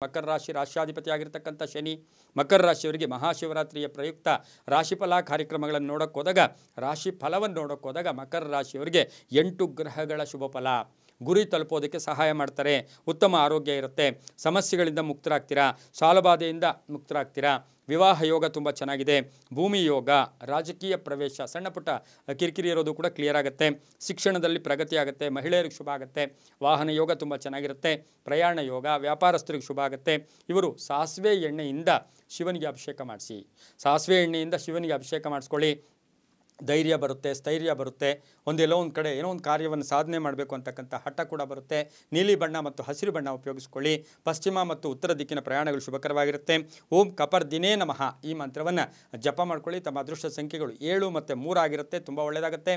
ಮಕರ ರಾಶಿ ರಾಶ್ಯಾಧಿಪತಿಯಾಗಿರ್ತಕ್ಕಂಥ ಶನಿ ಮಕರ ರಾಶಿಯವರಿಗೆ ಮಹಾಶಿವರಾತ್ರಿಯ ಪ್ರಯುಕ್ತ ರಾಶಿಫಲ ಕಾರ್ಯಕ್ರಮಗಳನ್ನು ನೋಡೋಕೆ ಹೋದಾಗ ರಾಶಿ ಫಲವನ್ನು ನೋಡೋಕೆ ಹೋದಾಗ ಮಕರ ರಾಶಿಯವರಿಗೆ 8 ಗ್ರಹಗಳ ಶುಭ ಫಲ ಗುರಿ ತಲುಪೋದಕ್ಕೆ ಸಹಾಯ ಮಾಡ್ತಾರೆ. ಉತ್ತಮ ಆರೋಗ್ಯ ಇರುತ್ತೆ, ಸಮಸ್ಯೆಗಳಿಂದ ಮುಕ್ತರಾಗ್ತೀರಾ, ಸಾಲಬಾಧೆಯಿಂದ ಮುಕ್ತರಾಗ್ತೀರಾ, ವಿವಾಹ ಯೋಗ ತುಂಬ ಚೆನ್ನಾಗಿದೆ, ಭೂಮಿ ಯೋಗ, ರಾಜಕೀಯ ಪ್ರವೇಶ, ಸಣ್ಣ ಪುಟ್ಟ ಕಿರಿಕಿರಿ ಇರೋದು ಕೂಡ ಕ್ಲಿಯರ್ ಆಗುತ್ತೆ, ಶಿಕ್ಷಣದಲ್ಲಿ ಪ್ರಗತಿ ಆಗುತ್ತೆ, ಮಹಿಳೆಯರಿಗೆ ಶುಭ ಆಗುತ್ತೆ, ವಾಹನ ಯೋಗ ತುಂಬ ಚೆನ್ನಾಗಿರುತ್ತೆ, ಪ್ರಯಾಣ ಯೋಗ, ವ್ಯಾಪಾರಸ್ಥರಿಗೆ ಶುಭ ಆಗುತ್ತೆ. ಇವರು ಸಾಸಿವೆ ಎಣ್ಣೆಯಿಂದ ಶಿವನಿಗೆ ಅಭಿಷೇಕ ಮಾಡಿಸಿ, ಸಾಸಿವೆ ಎಣ್ಣೆಯಿಂದ ಶಿವನಿಗೆ ಅಭಿಷೇಕ ಮಾಡಿಸ್ಕೊಳ್ಳಿ. ಧೈರ್ಯ ಬರುತ್ತೆ, ಸ್ಥೈರ್ಯ ಬರುತ್ತೆ, ಒಂದೆಲ್ಲೋ ಒಂದು ಕಡೆ ಏನೋ ಒಂದು ಕಾರ್ಯವನ್ನು ಸಾಧನೆ ಮಾಡಬೇಕು ಅಂತಕ್ಕಂಥ ಹಠ ಕೂಡ ಬರುತ್ತೆ. ನೀಲಿ ಬಣ್ಣ ಮತ್ತು ಹಸಿರು ಬಣ್ಣ ಉಪಯೋಗಿಸ್ಕೊಳ್ಳಿ. ಪಶ್ಚಿಮ ಮತ್ತು ಉತ್ತರ ದಿಕ್ಕಿನ ಪ್ರಯಾಣಗಳು ಶುಭಕರವಾಗಿರುತ್ತೆ. ಓಂ ಕಪರ್ದಿನೇ ನಮಃ ಈ ಮಂತ್ರವನ್ನು ಜಪ ಮಾಡ್ಕೊಳ್ಳಿ. ತಮ್ಮ ಅದೃಷ್ಟ ಸಂಖ್ಯೆಗಳು 7 ಮತ್ತು 3 ಆಗಿರುತ್ತೆ, ತುಂಬ ಒಳ್ಳೆಯದಾಗುತ್ತೆ.